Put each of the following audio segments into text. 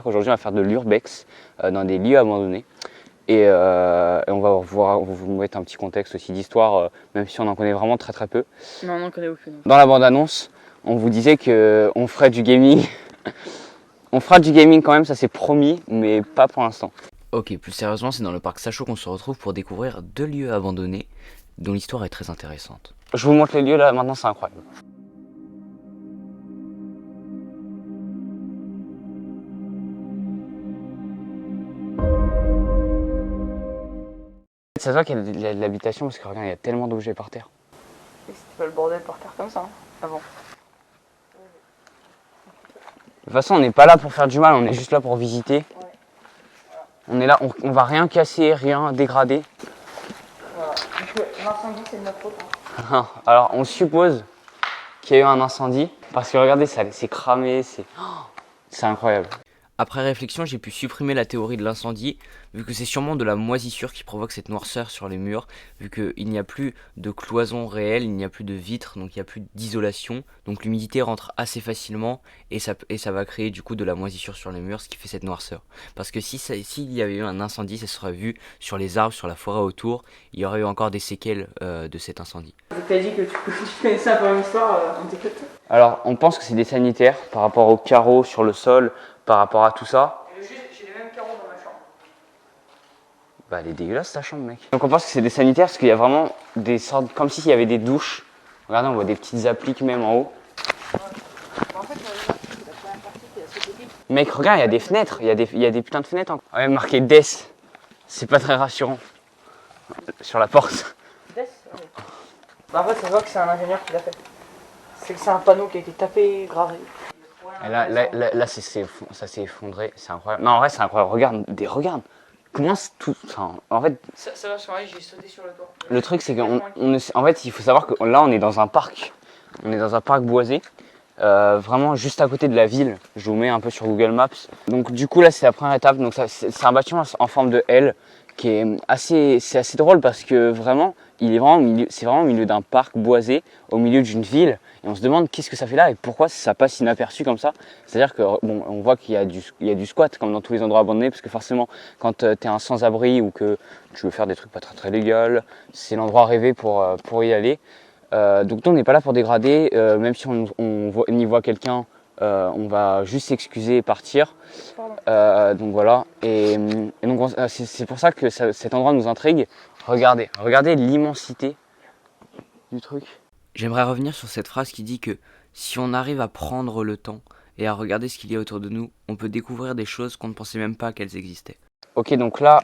Aujourd'hui, on va faire de l'urbex dans des lieux abandonnés. Et on va vous mettre un petit contexte aussi d'histoire, même si on en connaît vraiment très peu. Non, on n'en connaît aucune. Dans la bande-annonce, on vous disait qu'on ferait du gaming. On fera du gaming quand même, ça c'est promis, mais pas pour l'instant. Ok, plus sérieusement, c'est dans le parc Sachaud qu'on se retrouve pour découvrir 2 lieux abandonnés dont l'histoire est très intéressante. Je vous montre les lieux là, maintenant c'est incroyable. Ça se voit qu'il y a de l'habitation parce que regarde, il y a tellement d'objets par terre. Et c'était pas le bordel par terre comme ça, hein, avant. De toute façon, on n'est pas là pour faire du mal, on est juste là pour visiter. Ouais. On est là, on va rien casser, rien dégrader. Voilà. Donc l'incendie, c'est de notre faute. Hein. Alors, on suppose qu'il y a eu un incendie parce que regardez, ça s'est cramé, c'est incroyable. Après réflexion, j'ai pu supprimer la théorie de l'incendie, vu que c'est sûrement de la moisissure qui provoque cette noirceur sur les murs, vu qu'il n'y a plus de cloison réelle, il n'y a plus de vitres, donc il n'y a plus d'isolation, donc l'humidité rentre assez facilement et ça va créer du coup de la moisissure sur les murs, ce qui fait cette noirceur. Parce que s'il y avait eu un incendie, ça serait vu sur les arbres, sur la forêt autour, il y aurait eu encore des séquelles de cet incendie. Je t'ai dit que tu connaissais un peu une histoire, on t'écoute. Alors, on pense que c'est des sanitaires par rapport aux carreaux sur le sol, par rapport à tout ça. J'ai les mêmes carreaux dans ma chambre. Bah, elle est dégueulasse ta chambre, mec. Donc, on pense que c'est des sanitaires parce qu'il y a vraiment des sortes, comme s'il y avait des douches. Regardez, on voit des petites appliques même en haut. Ouais. En fait, c'est la première partie qui est assez petite. Mec, regarde, il y a des fenêtres, il y a des putains de fenêtres encore. Ouais, marqué Death. C'est pas très rassurant. Sur la porte. Death, ouais. Bah, en fait, ça se voit que c'est un ingénieur qui l'a fait. C'est un panneau qui a été tapé, gravé. Et là ça s'est effondré, c'est incroyable. Non, en vrai, c'est incroyable. Regarde. Comment c'est tout. Enfin, en fait, Ça va, sur j'ai sauté sur le toit. le truc, c'est en fait, il faut savoir que là, on est dans un parc. On est dans un parc boisé. Vraiment juste à côté de la ville. Je vous mets un peu sur Google Maps. Donc, du coup, là, c'est la première étape. Donc, c'est un bâtiment en forme de L qui est c'est assez drôle parce que vraiment, c'est vraiment au milieu d'un parc boisé, au milieu d'une ville. Et on se demande qu'est-ce que ça fait là et pourquoi ça passe inaperçu comme ça. C'est-à-dire que bon, on voit qu'il y a du squat comme dans tous les endroits abandonnés parce que forcément quand tu es un sans-abri ou que tu veux faire des trucs pas très légaux, c'est l'endroit rêvé pour y aller. Donc nous on n'est pas là pour dégrader, même si on y voit quelqu'un, on va juste s'excuser et partir. Donc voilà, et donc c'est pour ça que cet endroit nous intrigue. Regardez l'immensité du truc. J'aimerais revenir sur cette phrase qui dit que si on arrive à prendre le temps et à regarder ce qu'il y a autour de nous, on peut découvrir des choses qu'on ne pensait même pas qu'elles existaient. Ok, donc là,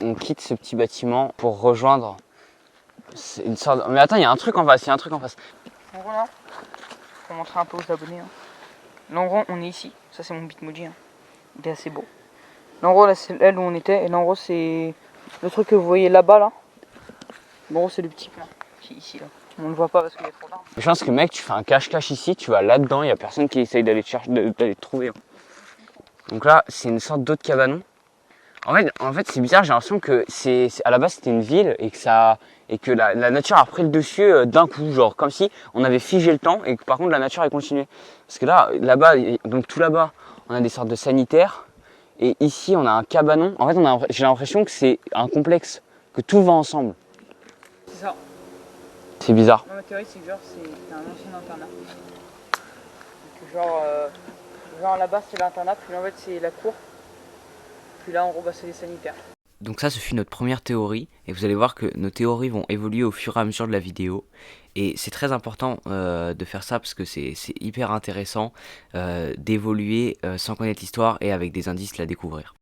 on quitte ce petit bâtiment pour rejoindre une sorte. Mais attends, il y a un truc en face, En gros, là, pour montrer un peu aux abonnés. Hein. Là, en gros, on est ici. Ça, c'est mon Bitmoji. Hein. Il est assez beau. Là, en gros, là, c'est elle où on était. Et là, en gros, c'est le truc que vous voyez là-bas, là. En gros, c'est le petit plan qui est ici, là. On ne le voit pas parce qu'il y a trop d'arbres. Je pense que mec, tu fais un cache-cache ici, tu vas là-dedans, il n'y a personne qui essaye d'aller te chercher, d'aller te trouver. Donc là, c'est une sorte d'autre cabanon. En fait c'est bizarre, j'ai l'impression que à la base c'était une ville et que la nature a pris le dessus d'un coup, genre comme si on avait figé le temps et que par contre la nature a continué. Parce que là-bas, donc tout là-bas, on a des sortes de sanitaires et ici on a un cabanon. En fait, j'ai l'impression que c'est un complexe, que tout va ensemble. C'est ça. C'est bizarre. Ma théorie, c'est que genre, c'est un ancien internat. Donc, genre là-bas, c'est l'internat, puis en fait, c'est la cour. Puis là, en gros, bah, c'est les sanitaires. Donc ça, ce fut notre première théorie, et vous allez voir que nos théories vont évoluer au fur et à mesure de la vidéo. Et c'est très important de faire ça parce que c'est hyper intéressant d'évoluer sans connaître l'histoire et avec des indices la découvrir.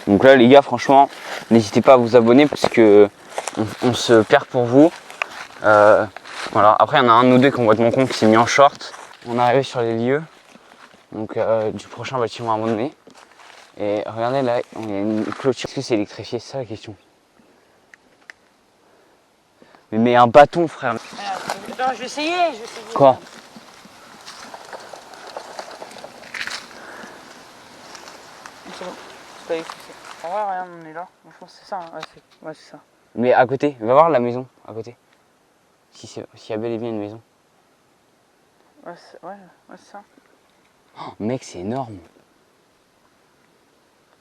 Donc là les gars, franchement, n'hésitez pas à vous abonner parce que on se perd pour vous. Voilà. Après, il y en a un ou deux complètement con qui s'est mis en short. On est arrivé sur les lieux donc, du prochain bâtiment abandonné. Et regardez là, il y a une clôture. Est-ce que c'est électrifié? C'est ça la question. Mais un bâton, frère. Attends, je vais essayer. Quoi? C'est bon, c'est pas électrifié. En vrai, regarde, on est là. Je pense que c'est ça. Hein. Ouais, c'est ça. Mais à côté, va voir la maison à côté. S'il y a bel et bien une maison. Ouais, c'est ça. Oh, mec, c'est énorme.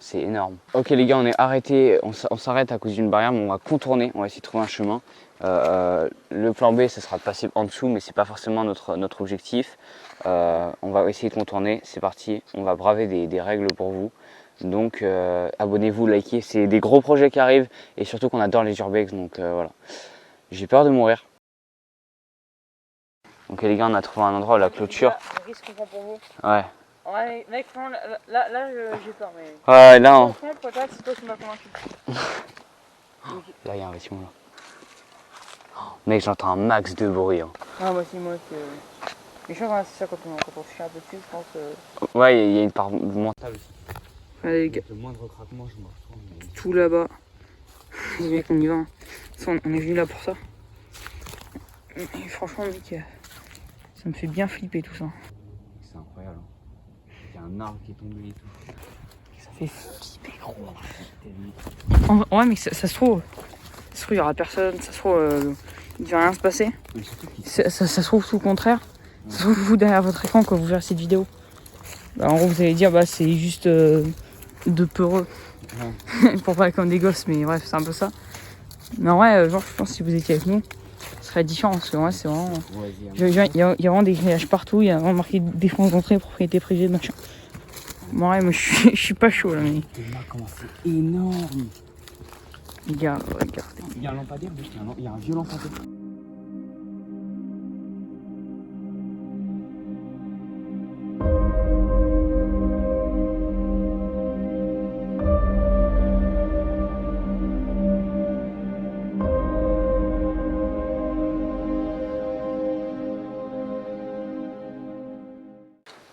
C'est énorme. Ok les gars, on est arrêté, on s'arrête à cause d'une barrière, mais on va contourner, on va essayer de trouver un chemin. Le plan B, ça sera de passer en dessous, mais c'est pas forcément notre objectif. On va essayer de contourner, c'est parti, on va braver des règles pour vous. Donc abonnez-vous, likez, c'est des gros projets qui arrivent et surtout qu'on adore les urbex, donc voilà. J'ai peur de mourir. Ok les gars, on a trouvé un endroit où la clôture. Le risque qu'on prend pour vous. Ouais. Ouais, mec, là j'ai peur, mais. Ouais, là, on... Franchement, peut-être c'est toi qui m'as convaincu. Là, il y a un bâtiment là. Oh, mec, j'entends un max de bruit. Hein. Ah, moi aussi, moi aussi. Mais je crois que c'est ça quand on se fait un peu dessus, je pense. Ouais, il y a une part mentale aussi. Allez, les gars. Le moindre craquement, je me retourne. Tout là-bas. Les mecs, on y va. On est venu là pour ça. Et franchement, mec, ça me fait bien flipper tout ça. C'est incroyable. Hein. Il y a un arbre qui est tombé et tout. Ça fait flipper, gros. Ouais, mais ça se trouve, il y aura personne. Ça se trouve, il va rien se passer. Ça se trouve tout le contraire. Ça se trouve, vous derrière votre écran, quand vous verrez cette vidéo, bah, en gros, vous allez dire, bah, c'est juste de peureux. Ouais. Pour parler comme des gosses, mais bref, c'est un peu ça. Mais en vrai, genre, je pense que si vous étiez avec nous, ce serait différent. Parce que ouais, c'est vraiment. Il y a vraiment des grillages partout. Il y a vraiment marqué défense d'entrée, propriété privée, machin. Bon, ouais, moi je suis pas chaud là, mais. Comment c'est énorme! Les gars, regardez. Il y a un lampadaire, il y a un vieux lampadaire.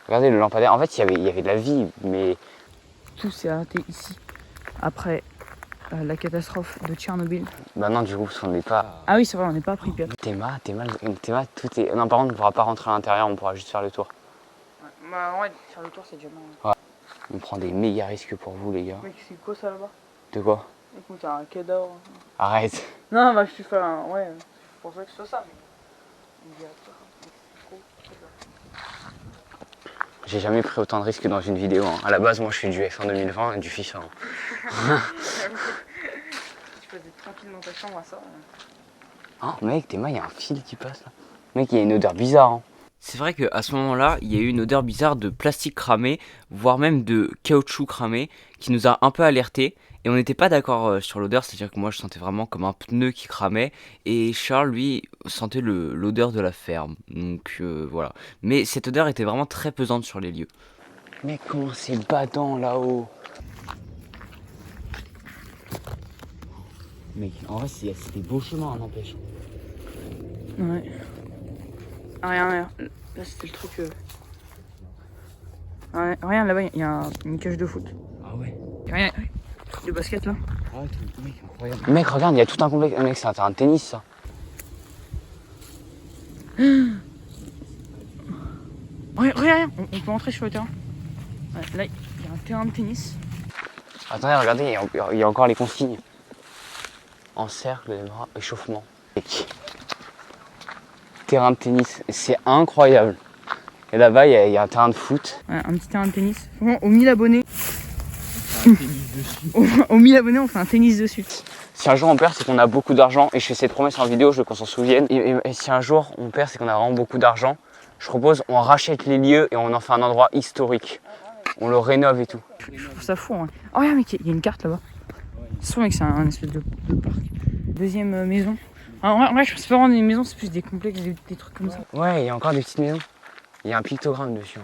Regardez le lampadaire, en fait il y avait de la vie, mais... Tout s'est arrêté ici, après la catastrophe de Tchernobyl. Bah non, du coup, parce qu'on n'est pas... Ah oui, c'est vrai, on n'est pas à Pripyat. Théma, tout est... Non, par contre, on pourra pas rentrer à l'intérieur, on pourra juste faire le tour. Ouais, bah ouais, faire le tour, c'est déjà bien. Ouais. On prend des méga risques pour vous, les gars. Mec, c'est quoi ça là-bas? De quoi? Écoute, t'as un cadavre. Arrête. Non, bah je te fais un... Ouais, c'est pour ça que c'est ça, mais... J'ai jamais pris autant de risques dans une vidéo. Hein. À la base, moi, je fais du F1 2020 et du FIFA. Hein. Tu peux être tranquille dans ta chambre à ça. Oh, mec, Théma, il y a un fil qui passe là. Mec, il y a une odeur bizarre. Hein. C'est vrai qu'à ce moment-là, il y a eu une odeur bizarre de plastique cramé, voire même de caoutchouc cramé, qui nous a un peu alertés. Et on n'était pas d'accord sur l'odeur, c'est-à-dire que moi je sentais vraiment comme un pneu qui cramait, et Charles, lui, sentait l'odeur de la ferme. Donc voilà. Mais cette odeur était vraiment très pesante sur les lieux. Mec, comment c'est badant là-haut. Mec, en vrai, c'est des beaux chemins, n'empêche. Ouais. Ah, rien. Là, c'était le truc. Ouais, rien, là-bas, il y a une cage de foot. Ah ouais. Rien. De basket là. Ah ouais, mec, incroyable. Mec, regarde, il y a tout un complexe. Mec, c'est un terrain de tennis, ça. Rien. On peut entrer sur le terrain. Ouais, là, il y a un terrain de tennis. Attendez, regardez, il y a encore les consignes. Encercle les bras, échauffement. Mec. Terrain de tennis, c'est incroyable. Et là-bas, il y a un terrain de foot. Ouais, un petit terrain de tennis. Franchement, aux 1000 abonnés. Aux 1000 abonnés, on fait un tennis dessus. Si un jour on perd, c'est qu'on a beaucoup d'argent. Et je fais cette promesse en vidéo, je veux qu'on s'en souvienne. Et si un jour on perd, c'est qu'on a vraiment beaucoup d'argent. Je propose, on rachète les lieux et on en fait un endroit historique. On le rénove et tout. Je trouve ça fou. Hein. Oh, regarde, mec, il y a une carte là-bas. C'est sûr, mec, c'est un espèce de parc. Deuxième maison. En vrai, je pense pas vraiment des maisons, c'est plus des complexes, des trucs comme ça. Ouais, il y a encore des petites maisons. Il y a un pictogramme dessus.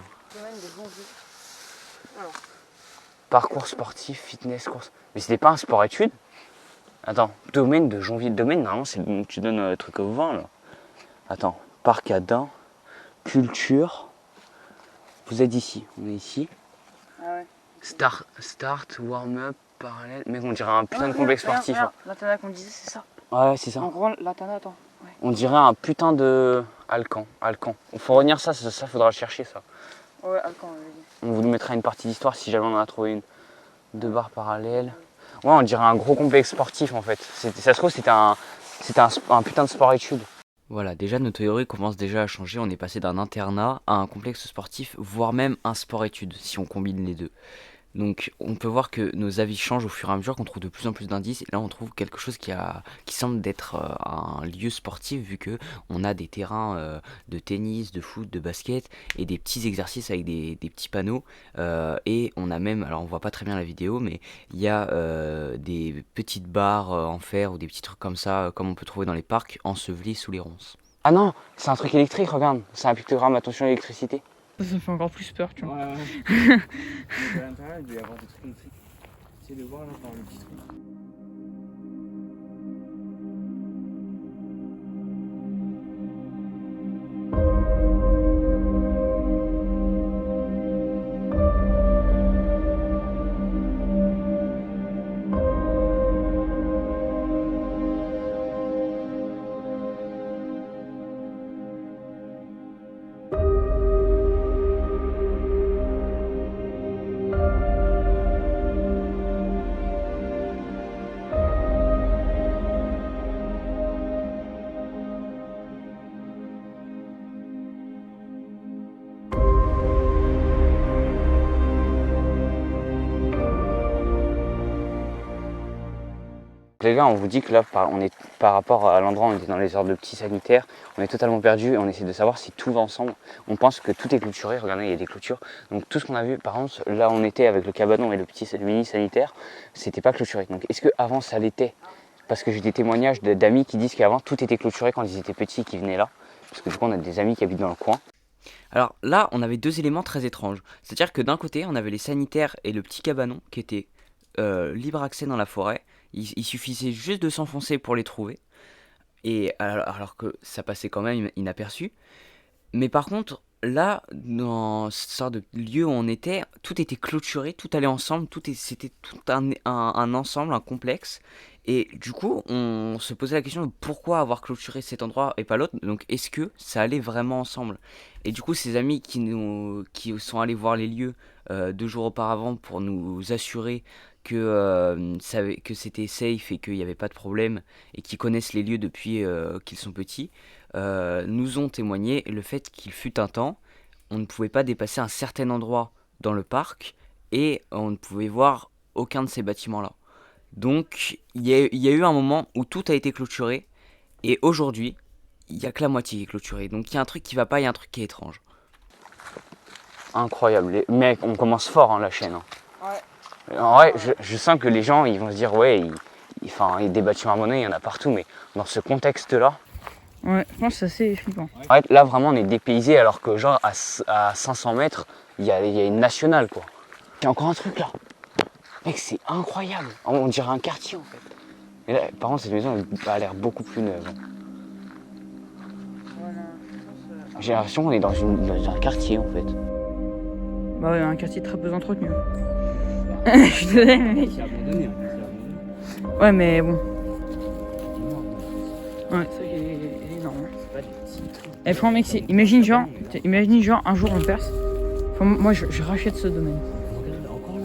Parcours sportif, fitness, course. Mais c'était pas un sport-études? Attends, domaine de Jonville. Domaine, normalement, c'est tu donnes le truc au vin, là. Attends, parc à Dain, culture. Vous êtes ici, on est ici. Ah ouais. Start, warm-up, parallèle. Mec, on dirait un putain de complexe sportif. Hein. L'Atana qu'on disait, c'est ça. Ouais, c'est ça. En gros, l'Atana, attends. Ouais. On dirait un putain de Alcan. Il faut revenir ça, faudra le chercher, ça. Ouais, Alcan, on vous mettra une partie d'histoire si jamais on en a trouvé une. 2 barres parallèles. Ouais, on dirait un gros complexe sportif en fait. Ça se trouve, c'était un putain de sport-études. Voilà, déjà nos théories commencent déjà à changer. On est passé d'un internat à un complexe sportif, voire même un sport-études, si on combine les deux. Donc on peut voir que nos avis changent au fur et à mesure, qu'on trouve de plus en plus d'indices. Et là on trouve quelque chose qui semble d'être un lieu sportif, vu que on a des terrains de tennis, de foot, de basket et des petits exercices avec des petits panneaux. Et on a même, alors on voit pas très bien la vidéo, mais il y a des petites barres en fer ou des petits trucs comme ça, comme on peut trouver dans les parcs, ensevelis sous les ronces. Ah non, c'est un truc électrique, regarde. C'est un pictogramme, attention à l'électricité. Ça me fait encore plus peur, tu vois. Ouais. À l'intérieur, il doit y avoir des trucs électriques. Essaye de voir là par le petit truc. Les gars, on vous dit que là, on est par rapport à l'endroit où on était dans les heures de petits sanitaires, on est totalement perdu et on essaie de savoir si tout va ensemble. On pense que tout est clôturé, regardez, il y a des clôtures. Donc tout ce qu'on a vu, par exemple, là on était avec le cabanon et le mini sanitaire, c'était pas clôturé. Donc est-ce qu'avant ça l'était? Parce que j'ai des témoignages d'amis qui disent qu'avant tout était clôturé quand ils étaient petits et qu'ils venaient là. Parce que du coup on a des amis qui habitent dans le coin. Alors là, on avait deux éléments très étranges. C'est-à-dire que d'un côté, on avait les sanitaires et le petit cabanon qui étaient libre accès dans la forêt. Il suffisait juste de s'enfoncer pour les trouver. Et alors que ça passait quand même inaperçu. Mais par contre, là, dans ce genre de lieu où on était, tout était clôturé, tout allait ensemble, c'était tout un ensemble, un complexe. Et du coup, on se posait la question de pourquoi avoir clôturé cet endroit et pas l'autre. Donc, est-ce que ça allait vraiment ensemble? Et du coup, ces amis qui sont allés voir les lieux 2 jours auparavant pour nous assurer que c'était safe et qu'il n'y avait pas de problème et qui connaissent les lieux depuis qu'ils sont petits, nous ont témoigné le fait qu'il fut un temps, on ne pouvait pas dépasser un certain endroit dans le parc et on ne pouvait voir aucun de ces bâtiments-là. Donc il y a eu un moment où tout a été clôturé et aujourd'hui, il n'y a que la moitié qui est clôturée. Donc il y a un truc qui va pas, il y a un truc qui est étrange. Incroyable. Les mecs, on commence fort hein, la chaîne. Hein. Ouais. En vrai, je sens que les gens ils vont se dire ouais, des bâtiments abandonnés, il y en a partout, mais dans ce contexte-là, Ouais, je pense que c'est assez flippant. en fait, là vraiment on est dépaysé alors que genre à 500 mètres, il y a une nationale quoi. Il y a encore un truc là. Mec, c'est incroyable. On dirait un quartier en fait. Mais là, par contre, cette maison elle a l'air beaucoup plus neuve. J'ai l'impression qu'on est dans un quartier en fait. Bah ouais, un quartier très peu entretenu. Je suis désolé, mec. C'est abandonné, c'est abandonné. Ouais, mais bon. Ouais, ça il est énorme. C'est pas des petits trucs. Et franchement, mec, imagine genre un jour on perce. Enfin, moi je rachète ce domaine. Regarde, encore là.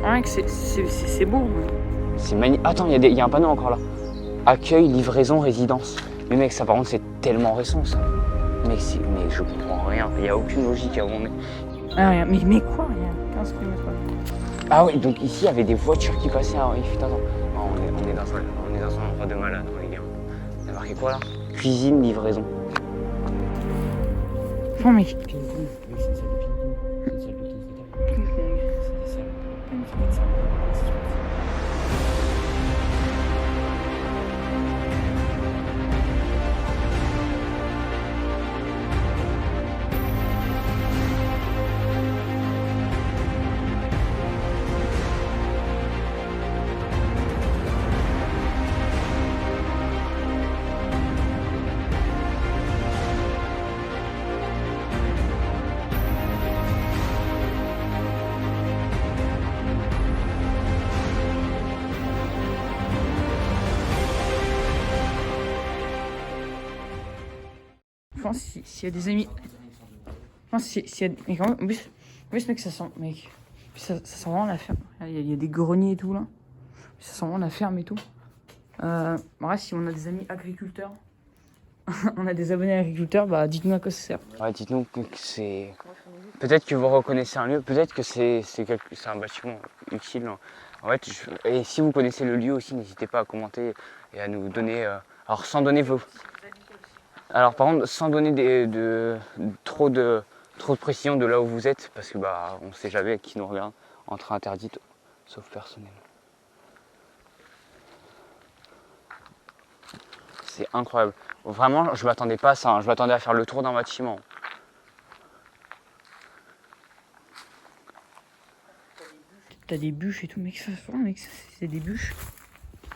Rien que c'est beau. Ouais. C'est magnifique. Attends, il y a un panneau encore là. Accueil, livraison, résidence. Mais mec, ça par contre, c'est tellement récent ça. Mec, mais je comprends rien. Il n'y a aucune logique à où on est. Ah, rien. Mais quoi, rien. 15 km. Ah oui, donc ici, il y avait des voitures qui passaient. Ah oui, putain, attends. Non, on est dans un endroit de malade, les gars. Il y a marqué quoi là? Cuisine, livraison. Franchement, mec. C'est une salle de ping-pong. C'est une salle de tennis. C'est des salles. Je pense s'il y a des amis. Non, mais quand même, en plus, mec, ça sent, mec, ça sent vraiment la ferme. Il y a des greniers et tout, là. Ça sent vraiment la ferme et tout. Bref, si on a des amis agriculteurs, on a des abonnés agriculteurs, bah dites-nous à quoi ça sert. Ouais, dites-nous que c'est... Peut-être que vous reconnaissez un lieu, peut-être que c'est un bâtiment utile. En fait, et si vous connaissez le lieu aussi, n'hésitez pas à commenter et à nous donner... Alors, sans donner vos... Alors, par contre, sans donner trop de précision de là où vous êtes, parce que bah, on sait jamais qui nous regarde, entrée interdite, sauf personnel. C'est incroyable. Vraiment, je m'attendais pas à ça. Je m'attendais à faire le tour d'un bâtiment. T'as des bûches et tout, mec, c'est des bûches.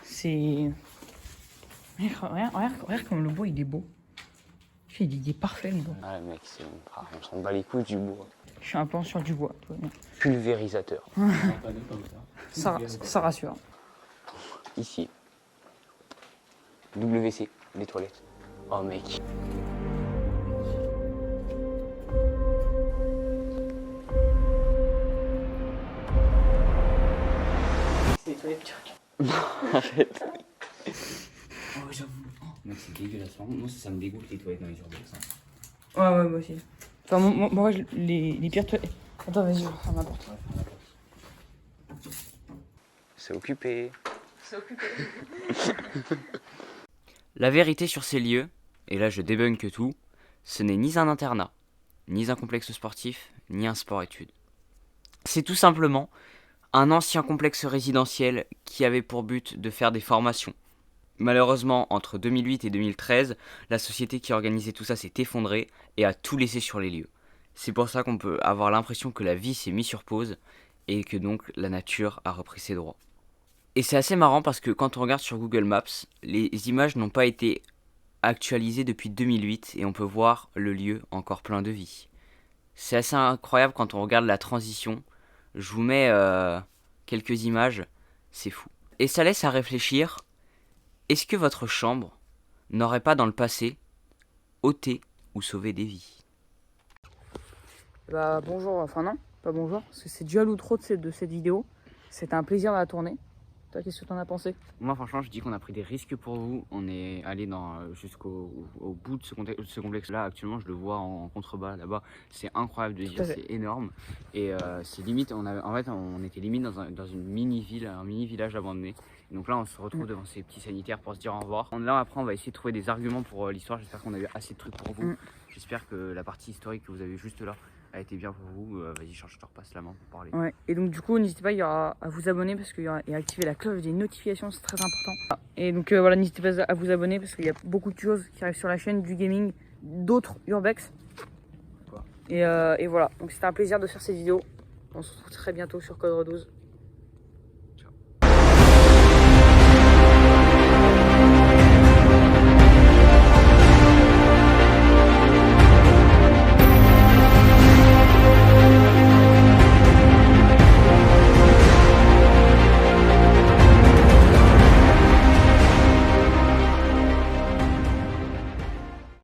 C'est... Regarde comme le bois, il est beau. Il est parfait, le bois. Ah, mec, on s'en bat les couilles du bois. Je suis un plan sur du bois, toi. Pulvérisateur. Ça rassure. Ici. WC, les toilettes. Oh, mec. C'est les toilettes turques. Arrête. Oh, j'avoue. Mec, c'est dégueulasse. Moi, ça me dégoûte les toilettes dans les urbex. Ouais, moi aussi. Enfin, moi les pires toilettes. Attends, vas-y, je vais faire ma porte. C'est occupé. La vérité sur ces lieux, et là je débunk tout, ce n'est ni un internat, ni un complexe sportif, ni un sport-études. C'est tout simplement un ancien complexe résidentiel qui avait pour but de faire des formations. Malheureusement, entre 2008 et 2013, la société qui organisait tout ça s'est effondrée et a tout laissé sur les lieux. C'est pour ça qu'on peut avoir l'impression que la vie s'est mise sur pause et que donc la nature a repris ses droits. Et c'est assez marrant parce que quand on regarde sur Google Maps, les images n'ont pas été actualisées depuis 2008 et on peut voir le lieu encore plein de vie. C'est assez incroyable quand on regarde la transition. Je vous mets quelques images, c'est fou. Et ça laisse à réfléchir, est-ce que votre chambre n'aurait pas dans le passé ôté ou sauvé des vies ? Bah bonjour, enfin non, pas bonjour, parce que c'est dû à l'outro de cette vidéo. C'était un plaisir de la tourner. Toi, qu'est-ce que t'en as pensé? Moi, franchement, je dis qu'on a pris des risques pour vous. On est allé jusqu'au bout de ce complexe-là. Actuellement, je le vois en contrebas là-bas. C'est incroyable de dire, c'est énorme. Et c'est limite, on était limite dans une mini-ville, un mini-village abandonné. Et donc là, on se retrouve devant ces petits sanitaires pour se dire au revoir. Là, après, on va essayer de trouver des arguments pour l'histoire. J'espère qu'on a eu assez de trucs pour vous. J'espère que la partie historique que vous avez juste là a été bien pour vous. Vas-y, je te repasse la main pour parler. Ouais, et donc du coup, n'hésitez pas à vous abonner parce qu'il y aura, et à activer la cloche des notifications, c'est très important. Et donc voilà, n'hésitez pas à vous abonner parce qu'il y a beaucoup de choses qui arrivent sur la chaîne, du gaming, d'autres urbex. Et voilà, donc c'était un plaisir de faire cette vidéo. On se retrouve très bientôt sur Code 12.